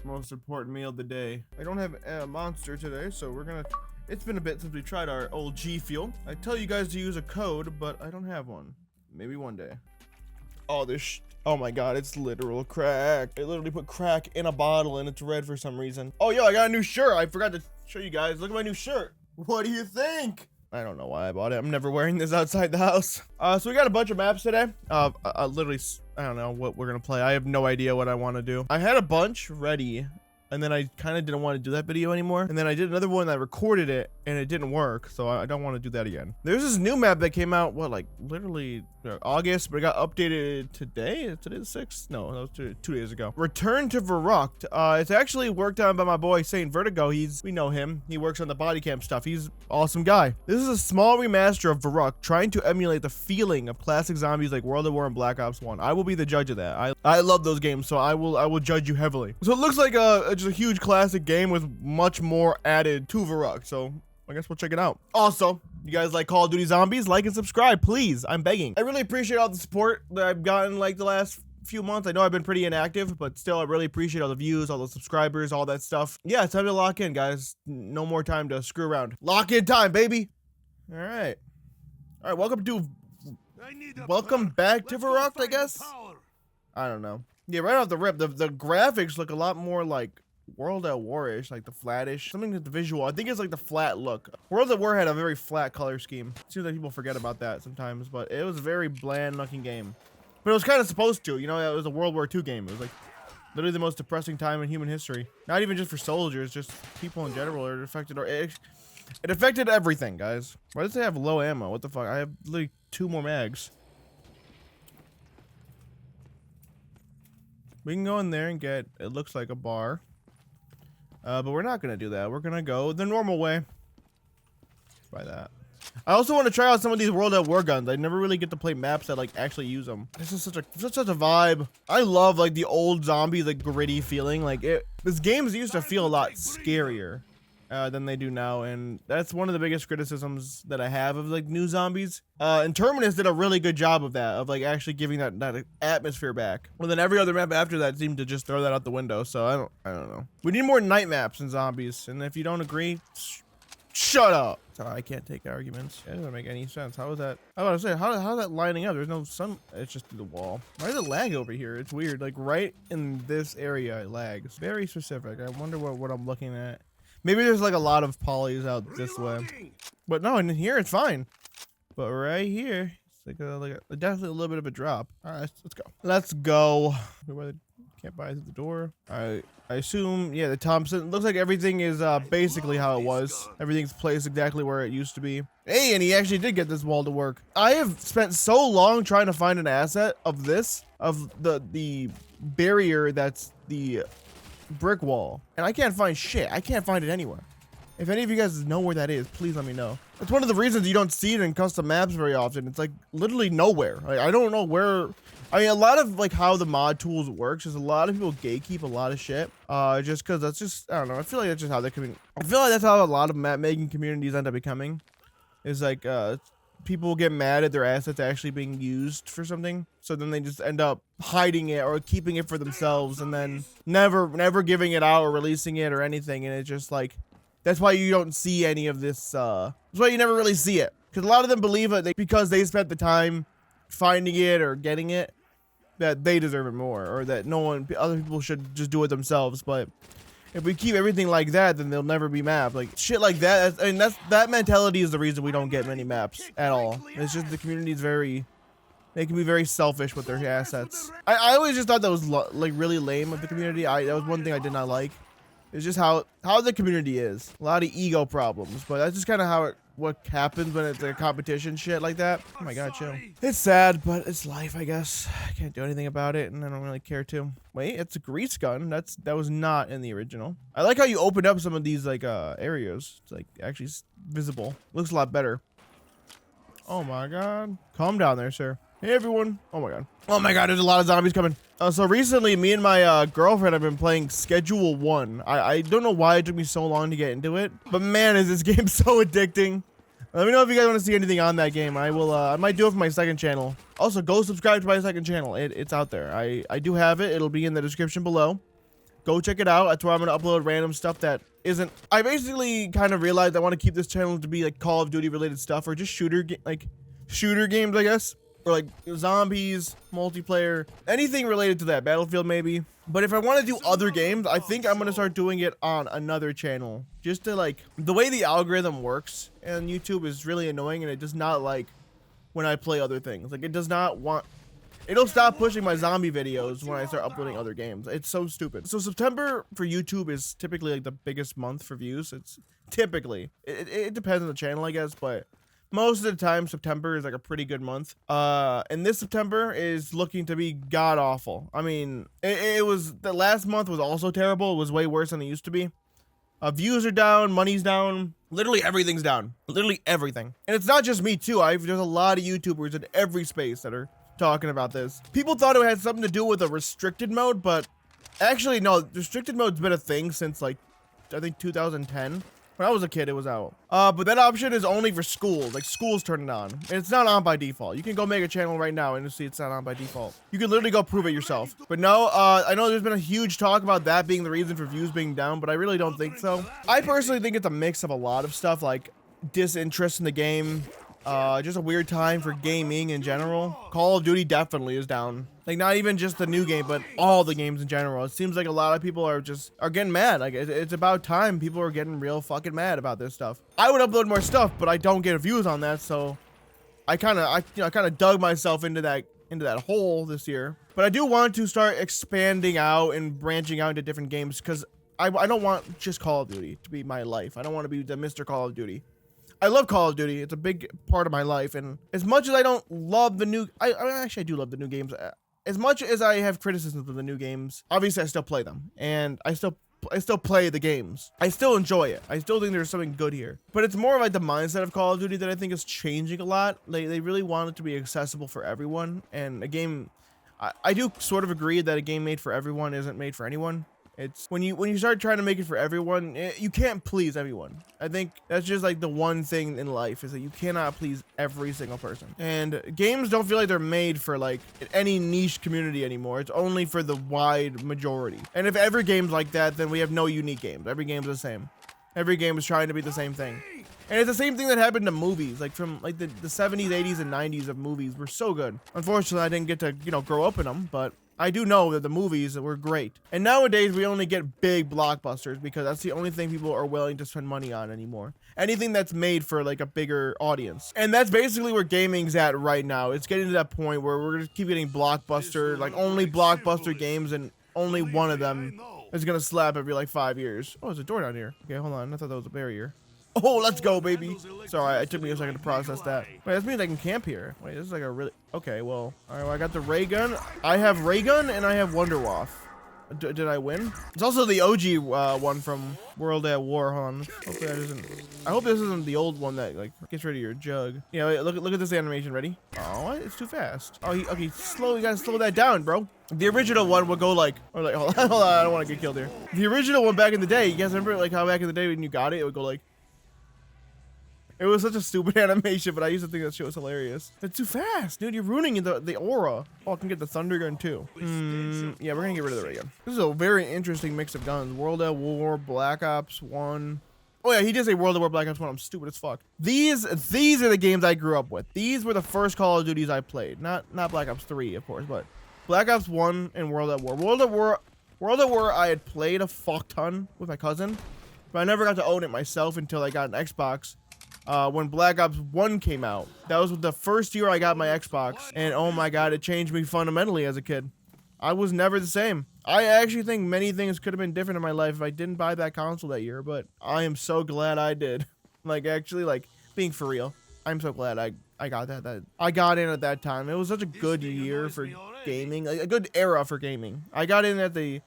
Most important meal of the day. I don't have a monster today, so we're gonna... It's been a bit since we tried our old G Fuel. I tell you guys to use a code, but I don't have one. Maybe one day. Oh, oh my god, it's literal crack. I literally put crack in a bottle and it's red for some reason. Oh, yo, I got a new shirt. I forgot to show you guys. Look at my new shirt. What do you think? I don't know why I bought it. I'm never wearing this outside the house. So we got a bunch of maps today. Literally, I don't know what we're gonna play. I have no idea what I want to do. I had a bunch ready, and then I kind of didn't want to do that video anymore. And then I did another one that recorded it, and it didn't work. So I don't want to do that again. There's this new map that came out, what, like literally August, but it got updated today. Today's the 6th? No, that was 2 days ago. Return to Verruckt. It's actually worked on by my boy Saint Vertigo. We know him. He works on the body cam stuff. He's an awesome guy. This is a small remaster of Verruckt, trying to emulate the feeling of classic zombies like World at War and Black Ops 1. I will be the judge of that. I love those games, so I will judge you heavily. So it looks like just a huge classic game with much more added to Verruckt. So I guess we'll check it out. Also, you guys like Call of Duty Zombies? Like and subscribe, please. I'm begging. I really appreciate all the support that I've gotten like the last few months. I know I've been pretty inactive, but still I really appreciate all the views, all the subscribers, all that stuff. Yeah, it's time to lock in, guys. No more time to screw around. Lock in time, baby. All right. Welcome back to Verruckt, I guess. I don't know. Yeah, right off the rip, the graphics look a lot more like World at War-ish, like the flattish. Something with the visual. I think it's like the flat look. World at War had a very flat color scheme. Seems like people forget about that sometimes, but it was a very bland looking game. But it was kind of supposed to, you know, it was a World War II game. It was like literally the most depressing time in human history. Not even just for soldiers, just people in general are affected. It affected everything, guys. Why does it have low ammo? What the fuck? I have literally 2 more mags. We can go in there and get, it looks like a bar. But we're not gonna do that. We're gonna go the normal way. Try that. I also want to try out some of these World at War guns. I never really get to play maps that like actually use them. This is such a vibe. I love like the old zombie, like gritty feeling. Like this games used to feel a lot scarier than they do now, and that's one of the biggest criticisms that I have of like new zombies. And Terminus did a really good job of that, of like actually giving that atmosphere back. Well, then every other map after that seemed to just throw that out the window. So I don't know. We need more night maps in zombies, and if you don't agree, shut up. I can't take arguments. It doesn't make any sense. How is that? I was about to say, how's that lining up? There's no sun. It's just through the wall. Why does it lag over here? It's weird. Like right in this area, it lags. Very specific. I wonder what I'm looking at. Maybe there's like a lot of polys out this way, but no, in here it's fine. But right here, it's like definitely a little bit of a drop. All right, let's go. Let's go. Can't buy through the door. I assume, yeah, the Thompson. Looks like everything is basically how it was. Everything's placed exactly where it used to be. Hey, and he actually did get this wall to work. I have spent so long trying to find an asset of this, of the barrier that's the brick wall, and I can't find shit. I can't find it anywhere. If any of you guys know where that is, please let me know. It's one of the reasons you don't see it in custom maps very often. It's like literally nowhere. Like, I don't know where. I mean, a lot of like how the mod tools works is a lot of people gatekeep a lot of shit. Just because that's just, I don't know. I feel like that's just how they're coming. I feel like that's how a lot of map making communities end up becoming. Is like people get mad at their assets actually being used for something, so then they just end up hiding it or keeping it for themselves, and then never giving it out or releasing it or anything. And it's just like, that's why you don't see any of this. That's why you never really see it, because a lot of them believe that because they spent the time finding it or getting it, that they deserve it more, or that other people should just do it themselves. But if we keep everything like that, then they'll never be mapped. Like shit like that. I mean, that mentality is the reason we don't get many maps at all. It's just the community is they can be very selfish with their assets. I always just thought that was like really lame of the community. That was one thing I did not like. It's just how the community is. A lot of ego problems, but that's just kind of what happens when it's a competition shit like that. Oh my god, chill. It's sad, but it's life, I guess. I can't do anything about it, and I don't really care to. Wait, it's a grease gun. That was not in the original. I like how you opened up some of these like areas. It's like actually visible. Looks a lot better. Oh my god. Calm down there, sir. Hey everyone. Oh my god. Oh my god, there's a lot of zombies coming. So recently, me and my girlfriend have been playing Schedule 1. I don't know why it took me so long to get into it, but man, is this game so addicting. Let me know if you guys want to see anything on that game. I will. I might do it for my second channel. Also, go subscribe to my second channel. It's out there. I do have it. It'll be in the description below. Go check it out. That's where I'm gonna upload random stuff that isn't. I basically kind of realized I want to keep this channel to be like Call of Duty related stuff, or just shooter games, I guess, or like zombies, multiplayer, anything related to that. Battlefield maybe. But if I want to do other games, I think I'm gonna start doing it on another channel, just to like, the way the algorithm works and YouTube is really annoying, and it does not like when I play other things. Like, it does not want. It'll stop pushing my zombie videos when I start uploading other games. It's so stupid. So September for YouTube is typically like the biggest month for views. It's typically, it depends on the channel, I guess, but most of the time September is like a pretty good month. And this September is looking to be god awful. I mean, it was, the last month was also terrible. It was way worse than it used to be. Views are down, money's down, literally everything's down. Literally everything. And it's not just me too. There's a lot of YouTubers in every space that are talking about this. People thought it had something to do with a restricted mode, but actually no, restricted mode's been a thing since like, I think 2010. When I was a kid, it was out. But that option is only for schools. Like, schools turn it on. And it's not on by default. You can go make a channel right now and you'll see it's not on by default. You can literally go prove it yourself. But no, I know there's been a huge talk about that being the reason for views being down, but I really don't think so. I personally think it's a mix of a lot of stuff, like disinterest in the game, just a weird time for gaming in general. Call of Duty definitely is down. Like, not even just the new game, but all the games in general. It seems like a lot of people are getting mad. Like, it's about time people are getting real fucking mad about this stuff. I would upload more stuff, but I don't get views on that, so I kind of dug myself into that hole this year. But I do want to start expanding out and branching out into different games, because I don't want just Call of Duty to be my life. I don't want to be the Mr. Call of Duty. I love Call of Duty. It's a big part of my life, and as much as I don't love the new, I do love the new games. As much as I have criticisms of the new games, obviously I still play them, and I still play the games. I still enjoy it. I still think there's something good here. But it's more like the mindset of Call of Duty that I think is changing a lot. They really want it to be accessible for everyone, and a game, I do sort of agree that a game made for everyone isn't made for anyone. It's when you start trying to make it for everyone, you can't please everyone. I think that's just like the one thing in life, is that you cannot please every single person. And games don't feel like they're made for like any niche community anymore. It's only for the wide majority. And if every game's like that, then we have no unique games. Every game's the same. Every game is trying to be the same thing. And it's the same thing that happened to movies, like from like the 70s, 80s, and 90s of movies were so good. Unfortunately, I didn't get to, grow up in them, but I do know that the movies were great. And nowadays, we only get big blockbusters because that's the only thing people are willing to spend money on anymore. Anything that's made for like a bigger audience. And that's basically where gaming's at right now. It's getting to that point where we're gonna keep getting blockbuster, like only blockbuster games, and only one of them is gonna slap every like 5 years. Oh, there's a door down here. Okay, hold on. I thought that was a barrier. Oh, let's go, baby. Sorry, it took me a second to process that. Wait, that means I can camp here. Wait, this is like a really... Okay, well... Alright, well, I got the ray gun. I have ray gun, and I have Wonder Waff. Did I win? It's also the OG one from World at War. Hold on. Hopefully that isn't... I hope this isn't the old one that, like, gets rid of your jug. Yeah, wait, look at this animation. Ready? Oh, what? It's too fast. Oh, okay, slow. You gotta slow that down, bro. The original one would go like... Or like, hold on, I don't want to get killed here. The original one back in the day, you guys remember, like, how back in the day when you got it, it would go like... It was such a stupid animation, but I used to think that shit was hilarious. It's too fast, dude. You're ruining the aura. Oh, I can get the thunder gun too. Yeah, we're gonna get rid of the ray gun. This is a very interesting mix of guns. World at War, Black Ops 1. Oh yeah, he did say World at War, Black Ops 1. I'm stupid as fuck. These are the games I grew up with. These were the first Call of Duties I played. Not Black Ops 3, of course, but Black Ops 1 and World at War. World at War I had played a fuck ton with my cousin, but I never got to own it myself until I got an Xbox. When Black Ops 1 came out. That was the first year I got my Xbox, and oh my god, it changed me fundamentally as a kid. I was never the same. I actually think many things could have been different in my life if I didn't buy that console that year, but I am so glad I did. Like, actually, like, being for real, I'm so glad I got that I got in at that time. It was such a good year for gaming, like, a good era for gaming. I got in at the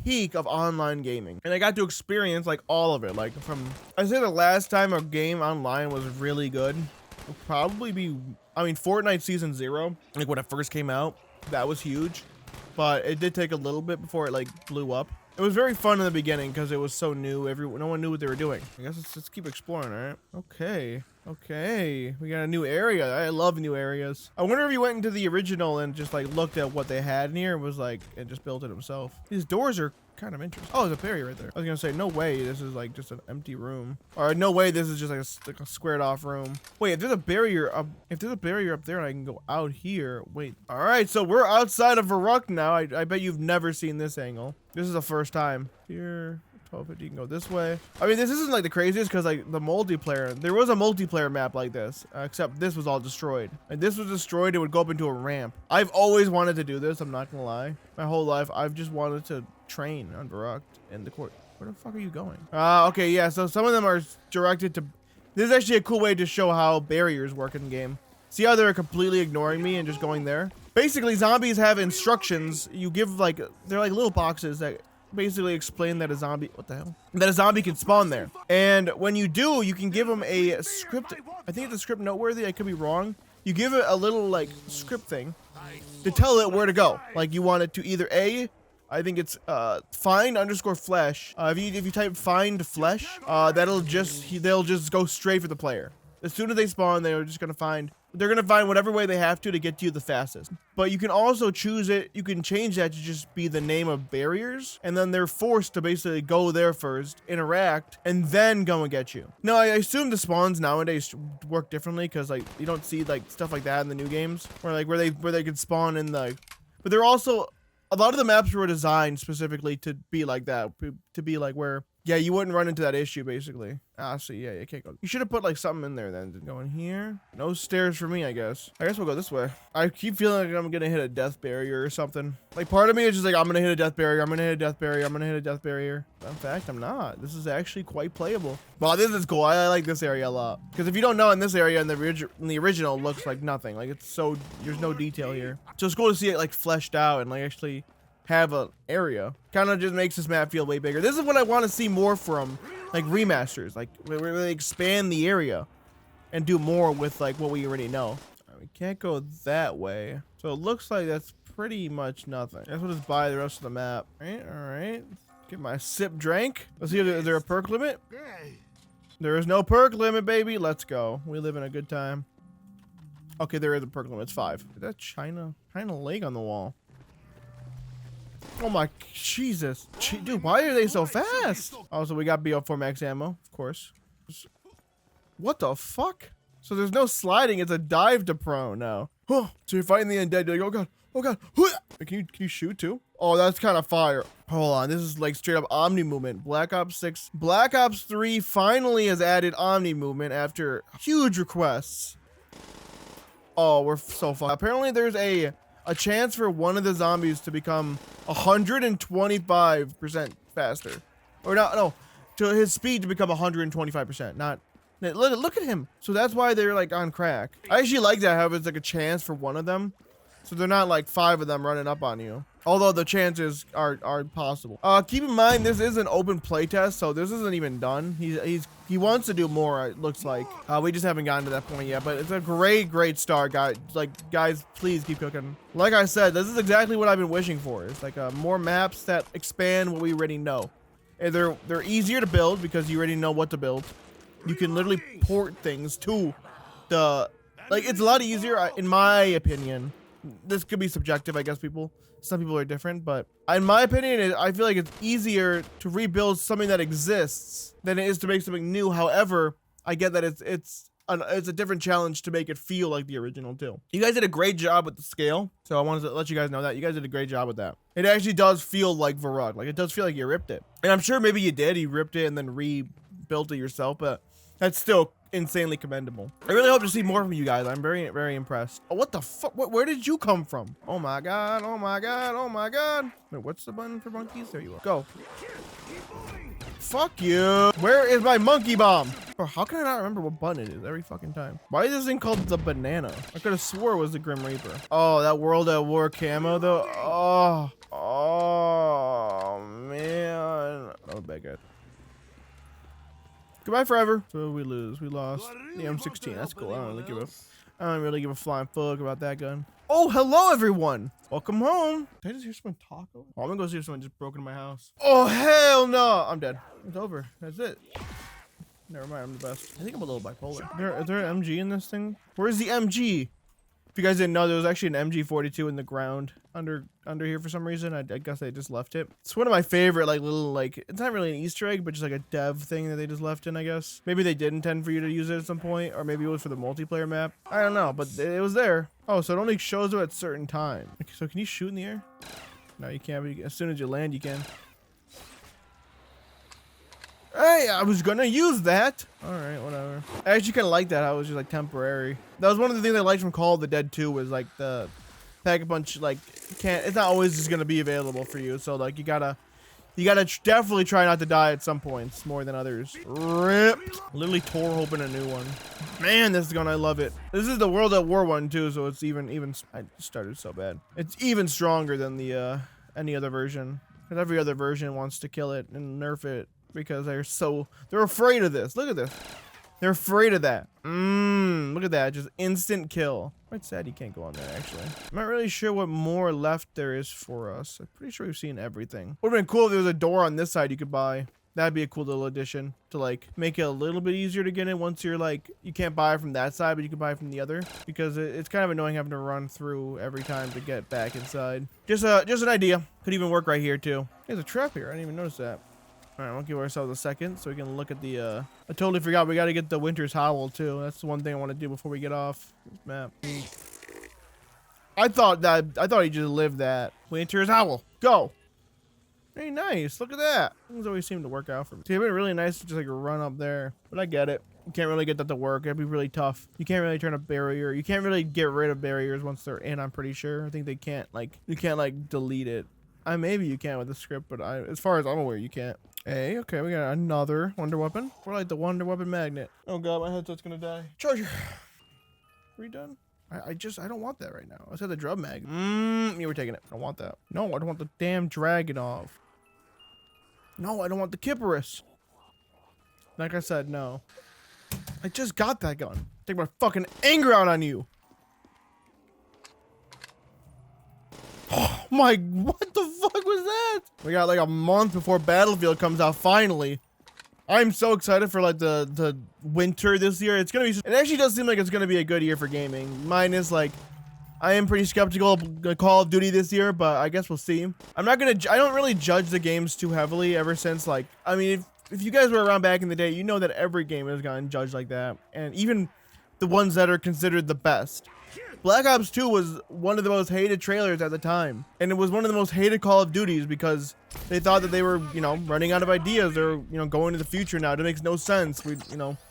peak of online gaming, and I got to experience like all of it. Like, I'd say the last time a game online was really good would probably be, I mean, Fortnite Season 0, like when it first came out. That was huge, but it did take a little bit before it like blew up. It was very fun in the beginning because it was so new. No one knew what they were doing. I guess let's keep exploring, all right? Okay. Okay. We got a new area. I love new areas. I wonder if he went into the original and just like looked at what they had in here and was like, and just built it himself. These doors are kind of interesting. Oh, there's a barrier right there. I was gonna say, no way this is like just an empty room. Or no way this is just like a squared off room. Wait, if there's a barrier up, there and I can go out here. Wait. All right, so we're outside of Verruckt now. I bet you've never seen this angle. This is the first time. Here, 1250, you can go this way. I mean, this isn't like the craziest because like the multiplayer, there was a multiplayer map like this, except this was all destroyed. And this was destroyed, it would go up into a ramp. I've always wanted to do this, I'm not gonna lie. My whole life, I've just wanted to train on Verruckt in the court. Where the fuck are you going? Okay, yeah, so some of them are directed to, this is actually a cool way to show how barriers work in the game. See how they're completely ignoring me and just going there? Basically, zombies have instructions. You give like, they're like little boxes that basically explain that a zombie, what the hell? That a zombie can spawn there. And when you do, you can give them a script. I think it's a script noteworthy. I could be wrong. You give it a little like script thing to tell it where to go. Like you want it to either I think it's find _ flesh. If you type find flesh, they'll just go straight for the player. As soon as they spawn, they're gonna find whatever way they have to get to you the fastest. But you can also choose it. You can change that to just be the name of barriers, and then they're forced to basically go there first, interact, and then go and get you. No, I assume the spawns nowadays work differently because like you don't see like stuff like that in the new games, where they can spawn in the. But they're also a lot of the maps were designed specifically to be like that, to be like where. Yeah, you wouldn't run into that issue, basically. So yeah, you can't go. You should have put like something in there then. Go in here. No stairs for me, I guess. I guess we'll go this way. I keep feeling like I'm gonna hit a death barrier or something. Like part of me is just like, I'm gonna hit a death barrier. I'm gonna hit a death barrier. I'm gonna hit a death barrier. But in fact, I'm not. This is actually quite playable. Wow, this is cool. I like this area a lot. Because if you don't know, in this area, in the original, it looks like nothing. Like it's so, there's no detail here. So it's cool to see it like fleshed out and like actually have an area. Kind of just makes this map feel way bigger. This is what I want to see more from like remasters, like really expand the area and do more with like what we already know. We can't go that way, so it looks like that's pretty much nothing. I guess we'll just buy the rest of the map. All right, get my sip drink. Let's see, is there a perk limit? There is no perk limit, baby. Let's go. We live in a good time. Okay, there is a perk limit. It's 5. Is that China leg on the wall? Oh my Jesus. Dude, why are they so fast? Also, we got BO4 max ammo, of course. What the fuck? So there's no sliding, it's a dive to prone now. Oh, so you're fighting the undead, you're like, oh god, oh god. Can you shoot too? Oh, that's kind of fire. Hold on, this is like straight up Omni movement. Black Ops 6. Black Ops 3 finally has added Omni movement after huge requests. Oh, we're so fucked. Apparently there's a chance for one of the zombies to become 125% faster. Or not, no, to his speed to become 125%. Not, look at him. So that's why they're like on crack. I actually like that, how it's like a chance for one of them. So they're not like 5 of them running up on you. Although the chances are possible. Keep in mind, this is an open playtest, so this isn't even done. He wants to do more, it looks like. We just haven't gotten to that point yet, but it's a great start, guys. Like, guys, please keep cooking. Like I said, this is exactly what I've been wishing for. It's like more maps that expand what we already know. And they're easier to build because you already know what to build. You can literally port things to the, like, it's a lot easier, in my opinion. This could be subjective, I guess. Some people are different, but in my opinion, I feel like it's easier to rebuild something that exists than it is to make something new. However, I get that it's a different challenge to make it feel like the original too. You guys did a great job with the scale, so I wanted to let you guys know that you guys did a great job with that. It actually does feel like Verruckt. Like, it does feel like you ripped it, and I'm sure maybe you did. You ripped it and then rebuilt it yourself, but that's still insanely commendable. I really hope to see more from you guys. I'm very impressed. Oh, what the fuck? Where did you come from? Oh my god, oh my god, oh my god. Wait, what's the button for monkeys? There you are. Go. Fuck you. Where is my monkey bomb? Bro, how can I not remember what button it is every fucking time? Why is this thing called the banana? I could have swore it was the Grim Reaper. Oh, that World at War camo though. Oh man. Oh, bad guy. Goodbye forever. So we lose. We lost the M16. That's cool. I don't really give a flying fuck about that gun. Oh, hello everyone. Welcome home. Did I just hear someone talk? Oh, I'm gonna go see if someone just broke into my house. Oh, hell no. I'm dead. It's over. That's it. Never mind, I'm the best. I think I'm a little bipolar. Is there an MG in this thing? Where's the MG? If you guys didn't know, there was actually an MG42 in the ground under here for some reason. I guess they just left it. It's one of my favorite, like, little, like, it's not really an Easter egg, but just like a dev thing that they just left in, I guess. Maybe they did intend for you to use it at some point, or maybe it was for the multiplayer map. I don't know, but it was there. Oh, so it only shows up at certain times. Okay, so can you shoot in the air? No, you can't, but as soon as you land, you can. Hey, I was gonna use that. All right, whatever. I actually kind of like that. How it was just like temporary. That was one of the things I liked from Call of the Dead 2 was like the Pack-a-Punch, like, it's not always just gonna be available for you. So like you gotta definitely try not to die at some points more than others. Ripped. Literally tore open a new one. Man, this gun, I love it. This is the World at War one too, so it's even I started so bad. It's even stronger than the any other version. Because every other version wants to kill it and nerf it. Because they're afraid of this. Look at this. They're afraid of that. Look at that. Just instant kill. Quite sad you can't go on there, actually. I'm not really sure what more left there is for us. I'm pretty sure we've seen everything. Would have been cool if there was a door on this side you could buy. That'd be a cool little addition to like make it a little bit easier to get in once you're like, you can't buy it from that side, but you can buy it from the other. Because it's kind of annoying having to run through every time to get back inside. Just an idea. Could even work right here too. There's a trap here. I didn't even notice that. All right, we'll give ourselves a second so we can look at the, I totally forgot we got to get the Winter's Howl too. That's the one thing I want to do before we get off this map. I thought he just lived that. Winter's Howl, go. Very nice, look at that. Things always seem to work out for me. See, it'd been really nice to just like run up there, but I get it. You can't really get that to work. It'd be really tough. You can't really turn a barrier. You can't really get rid of barriers once they're in, I'm pretty sure. I think they can't like, you can't like delete it. Maybe you can with the script, but as far as I'm aware, you can't. Hey, okay, we got another wonder weapon. We're like the wonder weapon magnet. Oh god, my headset's gonna die. Charger. Are we done? I don't want that right now. I said the drum mag. You were taking it. I don't want that. No, I don't want the damn dragon off. No, I don't want the Kipperus. Like I said, no. I just got that gun. Take my fucking anger out on you. Oh my, what the fuck was that? We got like a month before Battlefield comes out finally. I'm so excited for like the winter this year. It's gonna be, it actually does seem like it's gonna be a good year for gaming. Minus like, I am pretty skeptical of Call of Duty this year, but I guess we'll see. I don't really judge the games too heavily ever since like, I mean, if you guys were around back in the day, you know that every game has gotten judged like that. And even the ones that are considered the best. Black Ops 2 was one of the most hated trailers at the time. And it was one of the most hated Call of Duties because they thought that they were, you know, running out of ideas or, you know, going to the future now. It makes no sense.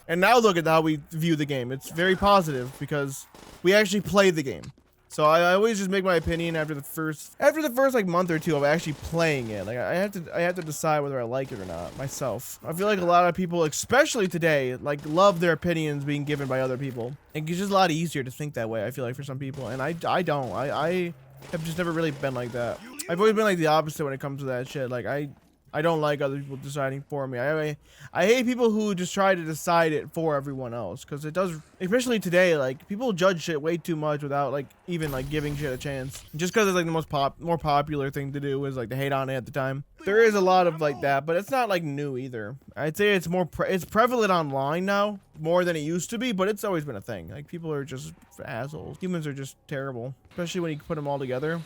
And now look at how we view the game. It's very positive because we actually play the game. So I always just make my opinion after the first like month or two of actually playing it. Like I have to decide whether I like it or not myself. I feel like a lot of people, especially today, like love their opinions being given by other people. And it's just a lot easier to think that way, I feel like, for some people. And I don't. I have just never really been like that. I've always been like the opposite when it comes to that shit. Like I don't like other people deciding for me. I hate people who just try to decide it for everyone else, because it does, especially today, like people judge shit way too much without like even like giving shit a chance. Just because it's like the more popular thing to do is like to hate on it at the time. There is a lot of like that, but it's not like new either. I'd say it's more it's prevalent online now more than it used to be, but it's always been a thing. Like people are just assholes. Humans are just terrible, especially when you put them all together.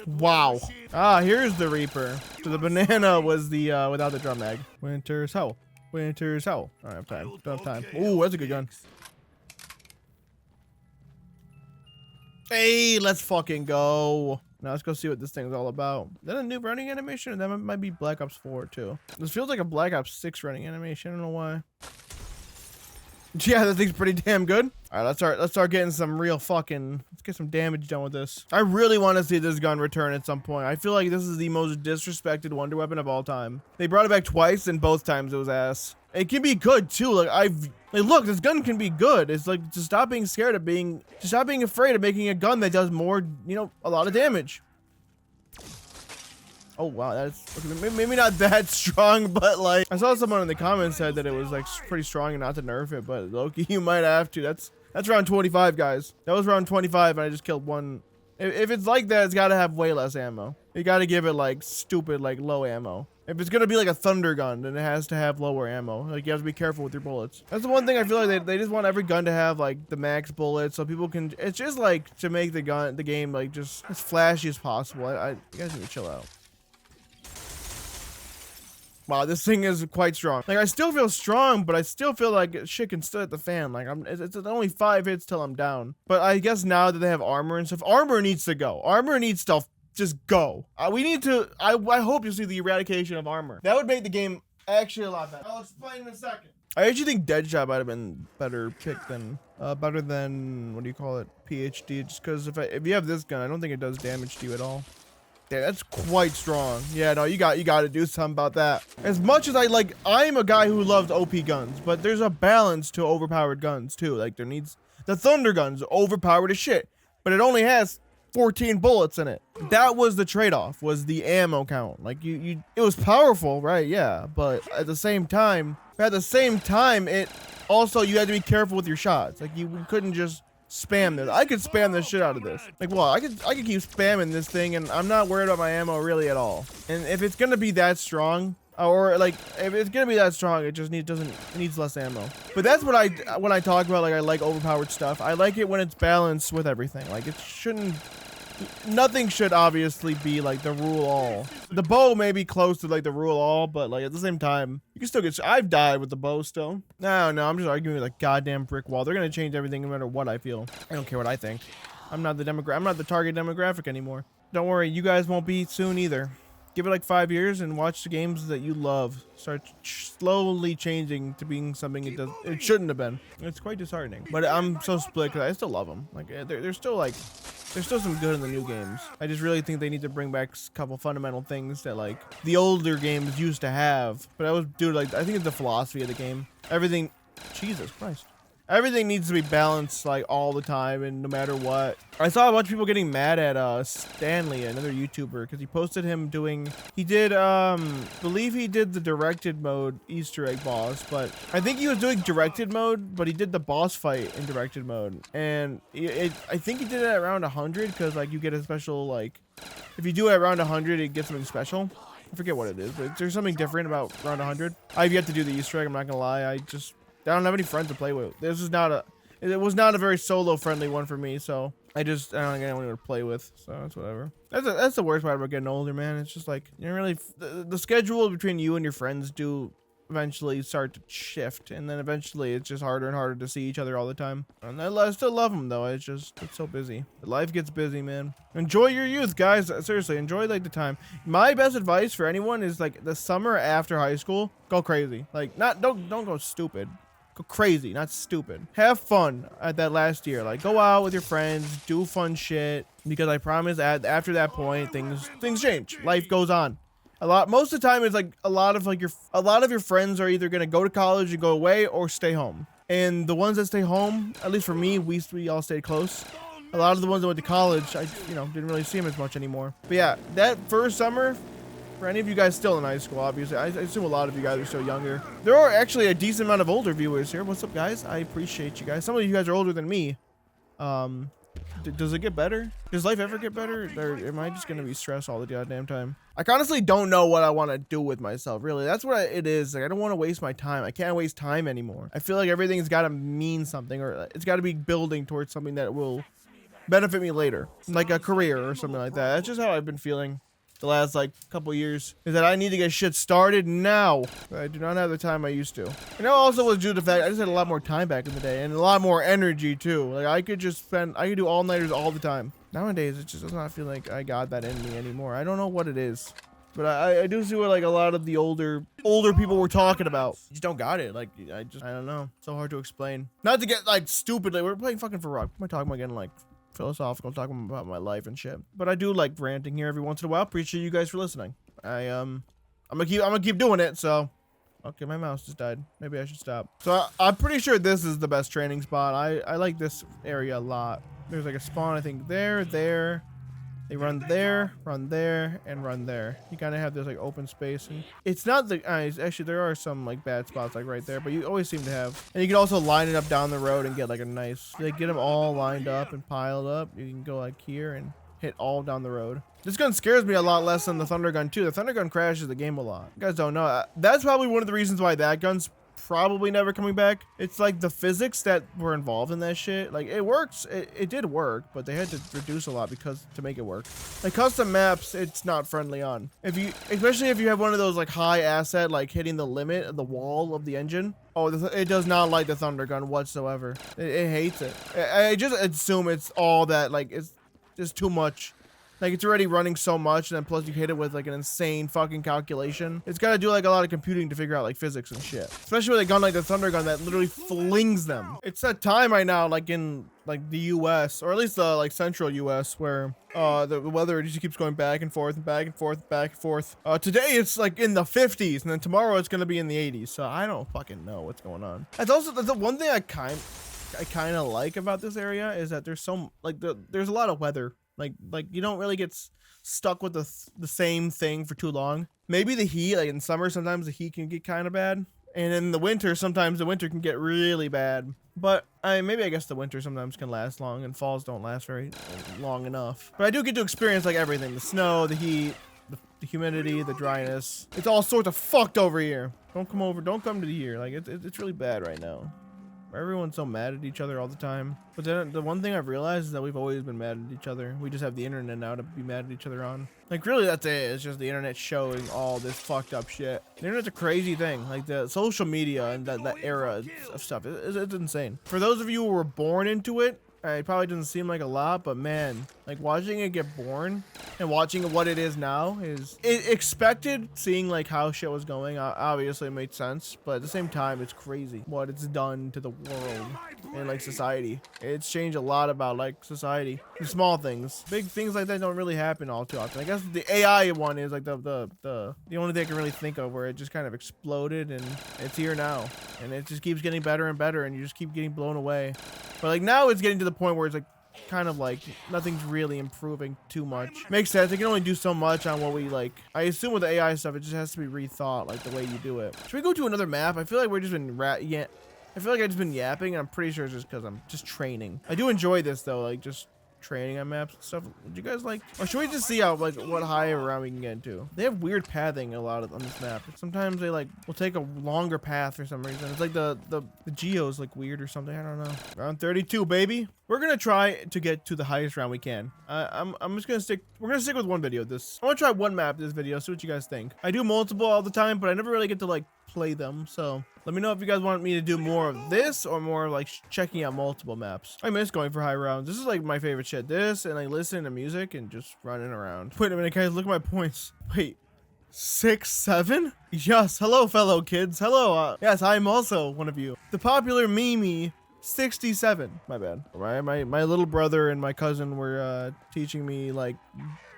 Wow. Ah, here's the Reaper. So the banana was the without the drum mag. Winter's Howl. Winter's Howl. I don't have time. Don't have time. Ooh, that's a good gun. Hey, let's fucking go. Now let's go see what this thing's all about. Is that a new running animation? Or that might be Black Ops 4 too. This feels like a Black Ops 6 running animation. I don't know why. Yeah, that thing's pretty damn good. All right, let's start getting some real fucking, let's get some damage done with this. I really want to see this gun return at some point. I feel like this is the most disrespected wonder weapon of all time. They brought it back twice, and both times it was ass. It can be good too. Like look, this gun can be good. It's like, to stop being scared of to stop being afraid of making a gun that does more, you know, a lot of damage. Oh wow, that's maybe not that strong, but like I saw someone in the comments said that it was like pretty strong and not to nerf it, but Loki, you might have to. That's That's round 25, guys. That was round 25, and I just killed one. If it's like that, it's got to have way less ammo. You got to give it like stupid, like low ammo. If it's gonna be like a thunder gun, then it has to have lower ammo. Like you have to be careful with your bullets. That's the one thing I feel like they just want every gun to have like the max bullets, so people can. It's just like to make the game like just as flashy as possible. You guys need to chill out. Wow, this thing is quite strong. Like I still feel strong, but I still feel like shit can still hit the fan. Like it's only 5 hits till I'm down. But I guess now that they have armor and stuff, armor needs to go. Armor needs to just go. We need to. I hope you see the eradication of armor. That would make the game actually a lot better. I'll explain in a second. I actually think Deadshot might have been better pick than better than what do you call it, PhD. Just because if you have this gun, I don't think it does damage to you at all. Yeah, that's quite strong. Yeah, no, you got to do something about that. As much as I'm a guy who loves OP guns, but there's a balance to overpowered guns too. Like the thunder gun's overpowered as shit, but it only has 14 bullets in it. That was the trade-off, was the ammo count. Like it was powerful, right? Yeah, but at the same time, it also, you had to be careful with your shots. Like you couldn't just spam this. I could spam the shit out of this. Like, well, I could keep spamming this thing, and I'm not worried about my ammo really at all. And if it's gonna be that strong, or like if it's gonna be that strong, it needs less ammo. But that's what when I talk about like I like overpowered stuff. I like it when it's balanced with everything. Like nothing should obviously be like the rule all. The bow may be close to like the rule all, but like at the same time, you can still get. I've died with the bow still. No, I'm just arguing with a goddamn brick wall. They're gonna change everything no matter what I feel. I don't care what I think. I'm not the target demographic anymore. Don't worry, you guys won't be soon either. Give it like 5 years and watch the games that you love start slowly changing to being something it shouldn't have been. It's quite disheartening. But I'm so split because I still love them. Like there's still some good in the new games. I just really think they need to bring back a couple fundamental things that like the older games used to have. But I think it's the philosophy of the game. Everything, Jesus Christ. Everything needs to be balanced like all the time and no matter what. I saw a bunch of people getting mad at Stanley, another YouTuber, because he posted him believe he did the directed mode Easter egg boss, but I think he was doing directed mode, but he did the boss fight in directed mode. And I think he did it at around 100 because like you get a special, like if you do it around 100, it gets something special. I forget what it is, but there's something different about around 100. I've yet to do the Easter egg, I'm not gonna lie. I don't have any friends to play with. It was not a very solo friendly one for me, so I don't get anyone to play with, so it's whatever. That's the worst part about getting older, man. It's just like you really the schedule between you and your friends do eventually start to shift, and then eventually it's just harder and harder to see each other all the time. And I still love them though. It's so busy. Life gets busy, man. Enjoy your youth, guys. Seriously, enjoy like the time. My best advice for anyone is like the summer after high school, go crazy. Like don't go stupid. Go crazy, not stupid. Have fun at that last year. Like go out with your friends, do fun shit. Because I promise after that point, things change. Life goes on. Most of the time, it's like a lot of your friends are either gonna go to college and go away or stay home. And the ones that stay home, at least for me, we all stayed close. A lot of the ones that went to college, I didn't really see them as much anymore. But yeah, that first summer. For any of you guys still in high school, obviously, I assume a lot of you guys are still younger. There are actually a decent amount of older viewers here. What's up, guys? I appreciate you guys. Some of you guys are older than me. Does it get better? Does life ever get better? Or am I just going to be stressed all the goddamn time? I honestly don't know what I want to do with myself, really. That's what it is. Like, I don't want to waste my time. I can't waste time anymore. I feel like everything's got to mean something, or it's got to be building towards something that will benefit me later. Like a career or something like that. That's just how I've been feeling the last like couple years, is that I need to get shit started now. I do not have the time I used to. And it also was due to the fact I just had a lot more time back in the day and a lot more energy too. Like I could do all-nighters all the time. Nowadays it just does not feel like I got that in me anymore. I don't know what it is, but I do see what like a lot of the older people were talking about. Just don't got it. Like I don't know. So hard to explain. Not to get like stupid. Like we're playing fucking Verruckt. Am I talking about getting like philosophical, talking about my life and shit? But I do like ranting here every once in a while. Appreciate you guys for listening. I'm gonna keep doing it. So okay, my mouse just died. Maybe I should stop. So I'm pretty sure this is the best training spot. I like this area a lot. There's like a spawn, I think there, They run there, and run there. You kind of have this like open space, and it's not the actually there are some like bad spots like right there, but you always seem to have. And you can also line it up down the road and get like a nice. They get them all lined up and piled up. You can go like here and hit all down the road. This gun scares me a lot less than the Thunder Gun too. The Thunder Gun crashes the game a lot. You guys don't know. That's probably one of the reasons why that gun's probably never coming back. It's like the physics that were involved in that shit. Like it works. It did work, but they had to reduce a lot because to make it work. Like custom maps, it's not friendly on. Especially if you have one of those like high asset, like hitting the limit of the wall of the engine. Oh, it does not like the Thunder Gun whatsoever. It hates it. I just assume it's all that like it's just too much. Like it's already running so much, and then plus you hit it with like an insane fucking calculation. It's got to do like a lot of computing to figure out like physics and shit. Especially with a gun like the Thunder Gun that literally flings them. It's that time right now, like in like the U.S. or at least the like central U.S. where the weather just keeps going back and forth and back and forth, back and forth. Today it's like in the 50s, and then tomorrow it's gonna be in the 80s. So I don't fucking know what's going on. That's also the one thing I kind of like about this area is that there's so like there's a lot of weather. Like you don't really get stuck with the same thing for too long. Maybe the heat, like in summer, sometimes the heat can get kind of bad. And in the winter, sometimes the winter can get really bad. But maybe I guess the winter sometimes can last long and falls don't last very long enough. But I do get to experience like everything. The snow, the heat, the humidity, the dryness. It's all sorts of fucked over here. Don't come to here. Like it's really bad right now. Everyone's so mad at each other all the time. But then the one thing I've realized is that we've always been mad at each other. We just have the internet now to be mad at each other on. Like really that's it. It's just the internet showing all this fucked up shit. The internet's a crazy thing. Like the social media and that era of stuff. It's insane. For those of you who were born into it, it probably doesn't seem like a lot, but man, like watching it get born and watching what it is now is expected. Seeing like how shit was going, obviously it made sense, but at the same time, it's crazy what it's done to the world and like society. It's changed a lot about like society. The small things, big things like that don't really happen all too often. I guess the AI one is like the only thing I can really think of where it just kind of exploded and it's here now, and it just keeps getting better and better, and you just keep getting blown away. But like now it's getting to the point where it's like kind of like nothing's really improving too much. Makes sense. It can only do so much on what we like. I assume with the AI stuff, it just has to be rethought, like the way you do it. Should we go to another map? I feel like we're just been I feel like I've just been yapping, and I'm pretty sure it's just because I'm just training. I do enjoy this though, like just training on maps and stuff. Would you guys like, or should we just see how like what higher round we can get into? They have weird pathing a lot on this map. Sometimes they like will take a longer path for some reason. It's like the geo's like weird or something. I don't know. Round 32, baby. We're gonna try to get to the highest round we can. I'm just gonna stick. We're gonna stick with one video. This I want to try one map this video. See what you guys think. I do multiple all the time, but I never really get to like play them. So let me know if you guys want me to do more of this or more of like checking out multiple maps. I miss going for high rounds. This is like my favorite shit. This and like listening to music and just running around. Wait a minute, guys. Look at my points. Wait. 6, 7? Yes. Hello, fellow kids. Hello. Yes, I'm also one of you. The popular Mimi 67. My bad. My little brother and my cousin were teaching me like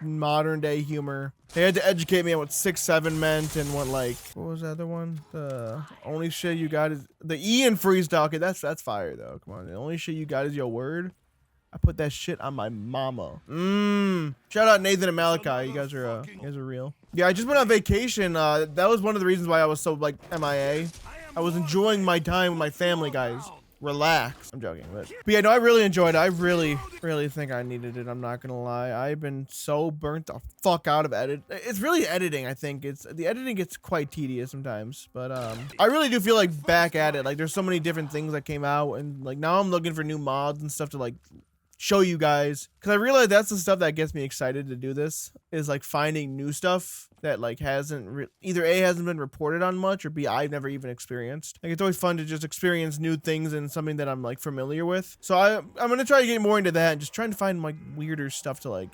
modern day humor. They had to educate me on what 6-7 meant and what like what was the other one? The only shit you got is the E in freestyle. Okay, that's fire though. Come on, the only shit you got is your word. I put that shit on my mama. Shout out Nathan and Malachi. You guys are real. Yeah, I just went on vacation. That was one of the reasons why I was so like MIA. I was enjoying my time with my family, guys. Relax. I'm joking, but yeah, no, I really enjoyed it. I really think I needed it. I'm not gonna lie. I've been so burnt the fuck out of edit. It's really editing. I think the editing gets quite tedious sometimes, but I really do feel like back at it. Like there's so many different things that came out, and like now I'm looking for new mods and stuff to like show you guys, because I realize that's the stuff that gets me excited to do this, is like finding new stuff that like either A, hasn't been reported on much, or B, I've never even experienced. Like it's always fun to just experience new things and something that I'm like familiar with. So I'm gonna try to get more into that and just trying to find like weirder stuff to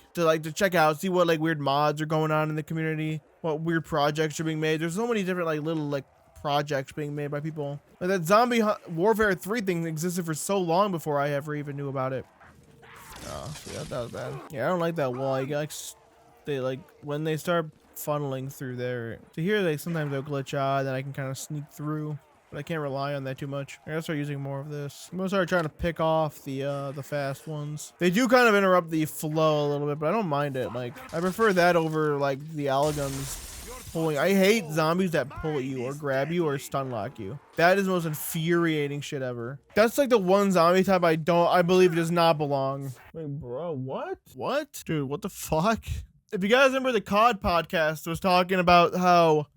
check out, see what like weird mods are going on in the community, what weird projects are being made. There's so many different like little like projects being made by people. Like that Zombie Warfare 3 thing existed for so long before I ever even knew about it. Oh, yeah, that was bad. Yeah, I don't like that wall. They like when they start funneling through there. To here, sometimes they'll glitch out, then I can kind of sneak through. but I can't rely on that too much. I gotta start using more of this. I'm gonna start trying to pick off the fast ones. They do kind of interrupt the flow a little bit, but I don't mind it. Like, I prefer that over like the Alleguns pulling. I hate zombies that pull at you or grab you or stun lock you. That is the most infuriating shit ever. That's like the one zombie type I believe does not belong. Wait, bro, what? What? Dude, what the fuck? If you guys remember, the COD podcast was talking about how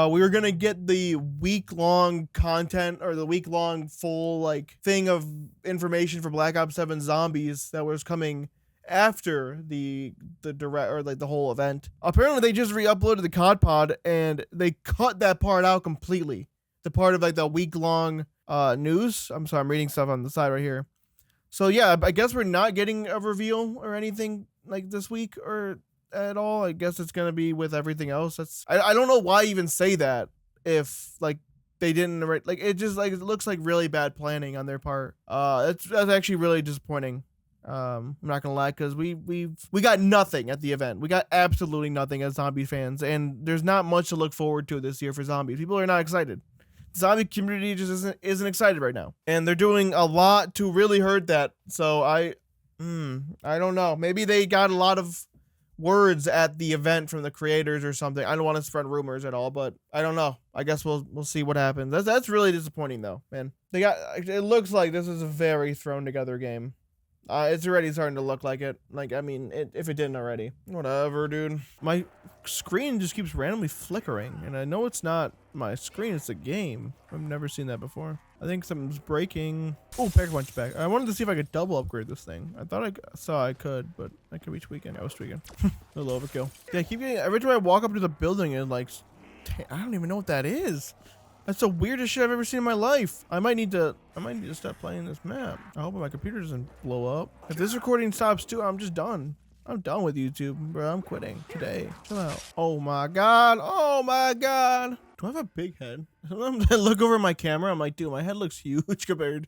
we were gonna get the week-long content or the week-long full like thing of information for Black Ops 7 Zombies that was coming after the direct or like the whole event. Apparently they just re-uploaded the COD pod and they cut that part out completely. The part of like the week-long news. I'm sorry, I'm reading stuff on the side right here. So yeah, I guess we're not getting a reveal or anything like this week or at all. I guess it's gonna be with everything else. I don't know why even say that if like they didn't like it. Just like it looks like really bad planning on their part. That's actually really disappointing. I'm not gonna lie, because we got nothing at the event. We got absolutely nothing as zombie fans, and there's not much to look forward to this year for zombies. People are not excited. The zombie community just isn't excited right now, and they're doing a lot to really hurt that. So I don't know. Maybe they got a lot of words at the event from the creators or something. I don't want to spread rumors at all, but I don't know. I guess we'll see what happens. That's really disappointing though, man. It looks like this is a very thrown together game. It's already starting to look like it. Like, I mean, if it didn't already. Whatever, dude. My screen just keeps randomly flickering, and I know it's not my screen, it's the game. I've never seen that before. I think something's breaking. Oh, pack punch back. I wanted to see if I could double upgrade this thing. I thought I saw I could, but I could be tweaking. I was tweaking. A little overkill. Yeah, I keep getting, every time I walk up to the building and like, I don't even know what that is. That's the weirdest shit I've ever seen in my life. I might need to stop playing this map. I hope my computer doesn't blow up. If this recording stops too, I'm just done. I'm done with YouTube, bro. I'm quitting today. Chill out. Oh my god. Oh my god. Do I have a big head? Sometimes I look over my camera. I'm like, dude, my head looks huge compared.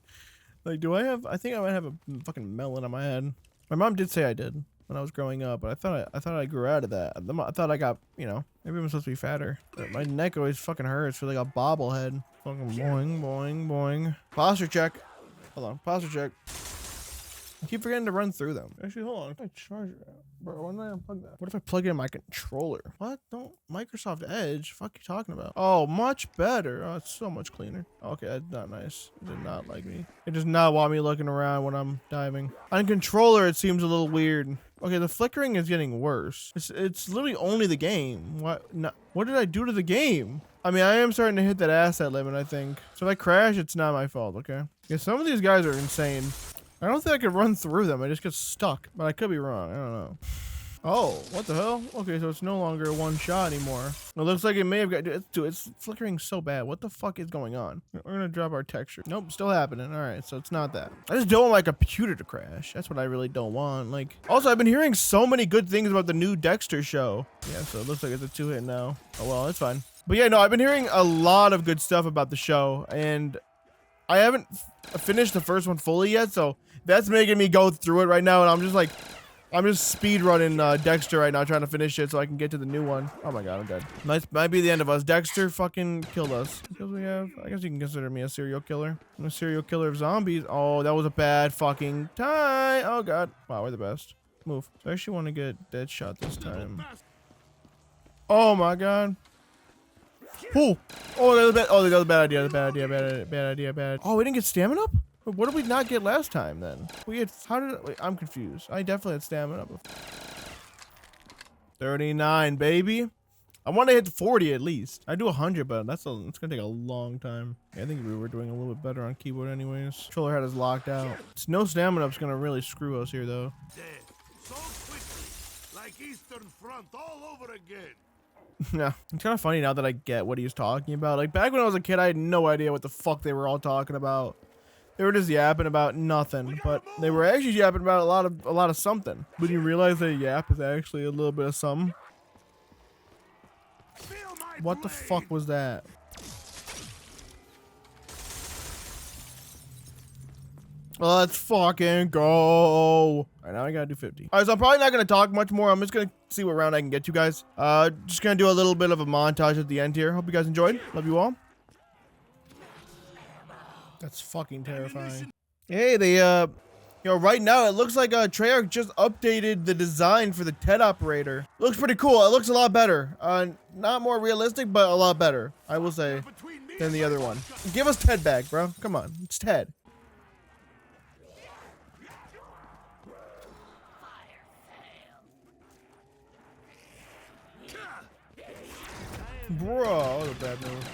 Like, I think I might have a fucking melon on my head. My mom did say I did when I was growing up, but I thought I grew out of that. I thought I got, you know, maybe I'm supposed to be fatter. But my neck always fucking hurts. Feel like a bobblehead. Fucking boing, boing, boing. Posture check. Hold on, posture check. I keep forgetting to run through them. Actually, hold on. If I charge it out. Bro, why did I unplug that? What if I plug it in my controller? What? Don't. Microsoft Edge? Fuck you talking about? Oh, much better. Oh, it's so much cleaner. Okay, that's not nice. It did not like me. It does not want me looking around when I'm diving. On controller, it seems a little weird. Okay, the flickering is getting worse. It's literally only the game. What did I do to the game? I mean, I am starting to hit that asset limit, I think. So if I crash, it's not my fault, okay? Yeah, some of these guys are insane. I don't think I could run through them. I just get stuck. But I could be wrong. I don't know. Oh, what the hell? Okay, so it's no longer one shot anymore. It looks like it may have got... Dude, it's flickering so bad. What the fuck is going on? We're going to drop our texture. Nope, still happening. All right, so it's not that. I just don't want my computer to crash. That's what I really don't want. Like, also, I've been hearing so many good things about the new Dexter show. Yeah, so it looks like it's a 2-hit now. Oh, well, it's fine. But yeah, no, I've been hearing a lot of good stuff about the show, and I haven't finished the first one fully yet, so that's making me go through it right now, and I'm just speed running Dexter right now, trying to finish it so I can get to the new one. Oh my god, I'm dead. Might be the end of us. Dexter fucking killed us. Because we have, I guess you can consider me a serial killer. I'm a serial killer of zombies. Oh, that was a bad fucking time. Oh god. Wow, we're the best. Move. So I actually want to get dead shot this time. Oh my god. Oh, that was a bad idea. Bad idea. Oh, we didn't get stamina up? What did we not get last time then? Wait, I'm confused. I definitely had stamina before. 39, baby. I want to hit 40 at least. I do 100, but it's gonna take a long time. Yeah, I think we were doing a little bit better on keyboard anyways. Controller had us locked out. No stamina up's gonna really screw us here though. So quickly, like Eastern Front all over again. Yeah, it's kind of funny now that I get what he was talking about. Like back when I was a kid, I had no idea what the fuck they were all talking about. They were just yapping about nothing, but they were actually yapping about a lot of something. When you realize that a yap is actually a little bit of something. What the fuck was that? Let's fucking go. All right, now I gotta do 50. All right, so I'm probably not gonna talk much more. I'm just gonna see what round I can get you guys. Just gonna do a little bit of a montage at the end here. Hope you guys enjoyed. Love you all. That's fucking terrifying. Hey, they right now it looks like Treyarch just updated the design for the TED operator. Looks pretty cool. It looks a lot better. Not more realistic, but a lot better, I will say, than the other one. Give us TED back, bro. Come on, it's TED. Bro, that was a bad move.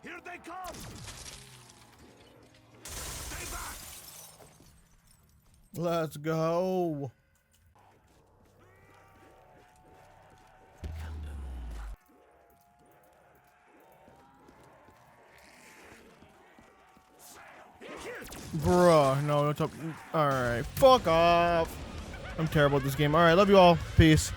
Here they come. Stay back. Let's go. Bruh, no, no, alright, fuck off. I'm terrible at this game. Alright, love you all. Peace.